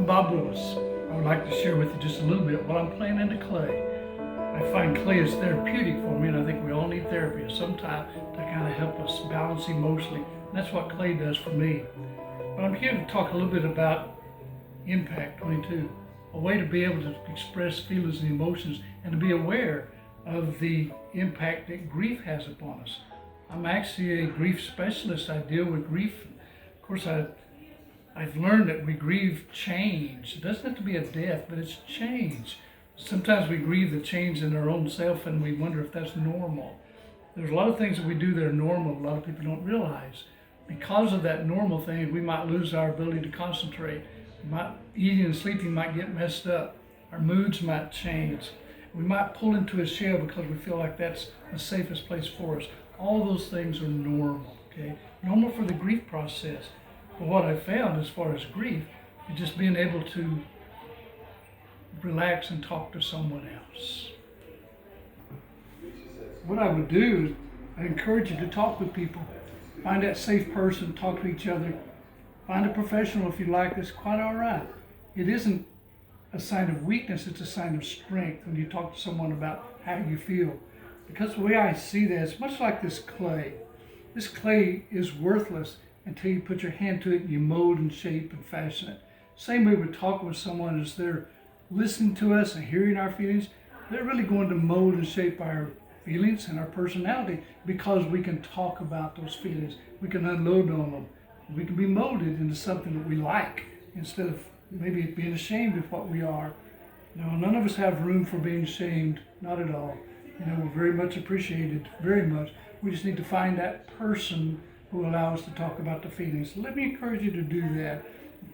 I'm Bob Willis. I would like to share with you just a little bit while I'm playing into clay. I find clay is therapeutic for me, and I think we all need therapy of some type to kind of help us balance emotionally. And that's what clay does for me. But I'm here to talk a little bit about Impact 22, a way to be able to express feelings and emotions and to be aware of the impact that grief has upon us. I'm actually a grief specialist. I deal with grief. Of course, I've learned that we grieve change. It doesn't have to be a death, but it's change. Sometimes we grieve the change in our own self and we wonder if that's normal. There's a lot of things that we do that are normal, a lot of people don't realize. Because of that normal thing, we might lose our ability to concentrate. Eating and sleeping might get messed up. Our moods might change. We might pull into a shell because we feel like that's the safest place for us. All those things are normal, okay? Normal for the grief process. But what I found as far as grief is just being able to relax and talk to someone else. What I would do is I encourage you to talk with people. Find that safe person, talk to each other. Find a professional if you like. It's quite all right. It isn't a sign of weakness, it's a sign of strength when you talk to someone about how you feel. Because the way I see that, it's much like this clay. This clay is worthless until you put your hand to it and you mold and shape and fashion it. Same way we're talking with someone as they're listening to us and hearing our feelings, they're really going to mold and shape our feelings and our personality because we can talk about those feelings. We can unload on them. We can be molded into something that we like instead of maybe being ashamed of what we are. None of us have room for being ashamed, not at all. We're very much appreciated, very much. We just need to find that person who will allow us to talk about the feelings. So let me encourage you to do that.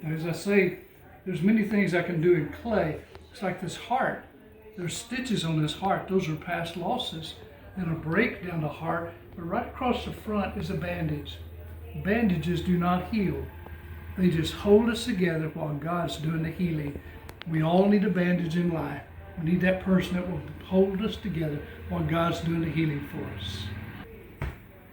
As I say, there's many things I can do in clay. It's like this heart. There's stitches on this heart. Those are past losses. Then a break down the heart, but right across the front is a bandage. Bandages do not heal. They just hold us together while God's doing the healing. We all need a bandage in life. We need that person that will hold us together while God's doing the healing for us.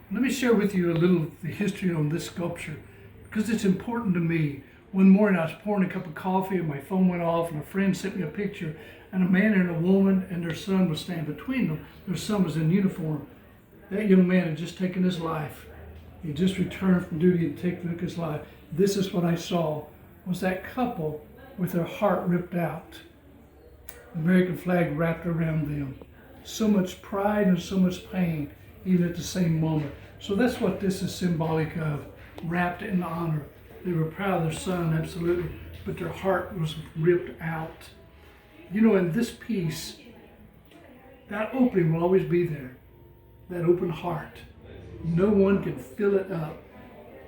Let me share with you a little of the history on this sculpture because it's important to me. One morning I was pouring a cup of coffee and my phone went off and a friend sent me a picture and a man and a woman and their son was standing between them. Their son was in uniform. That young man had just taken his life. He just returned from duty and took his life. This is what I saw, was that couple with their heart ripped out. The American flag wrapped around them. So much pride and so much pain, even at the same moment. So that's what this is symbolic of, wrapped in honor. They were proud of their son, absolutely, but their heart was ripped out. In this piece, that opening will always be there, that open heart. No one can fill it up.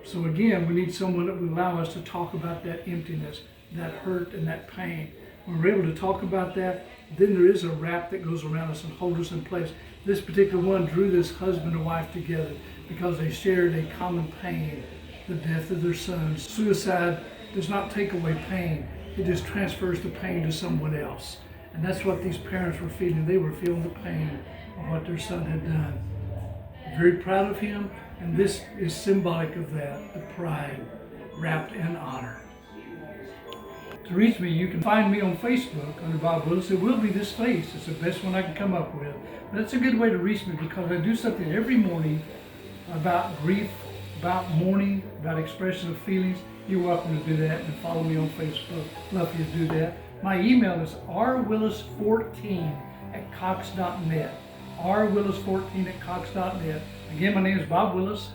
So again, we need someone that will allow us to talk about that emptiness, that hurt and that pain. When we're able to talk about that, then there is a wrap that goes around us and holds us in place. This particular one drew this husband and wife together because they shared a common pain, the death of their son. Suicide does not take away pain. It just transfers the pain to someone else. And that's what these parents were feeling. They were feeling the pain of what their son had done. Very proud of him, and this is symbolic of that, the pride wrapped in honor. To reach me, you can find me on Facebook under Bob Willis. It will be this face. It's the best one I can come up with. But it's a good way to reach me because I do something every morning about grief, about mourning, about expression of feelings. You're welcome to do that and follow me on Facebook. Love you to do that. My email is rwillis14@cox.net. rwillis14@cox.net. Again, my name is Bob Willis.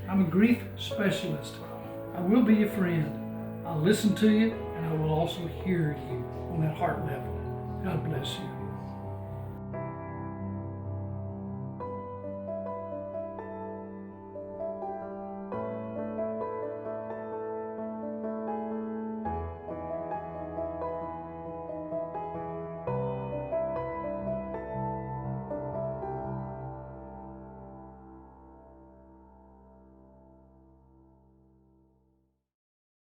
I'm a grief specialist. I will be your friend. I'll listen to you and I will also hear you on that heart level. God bless you.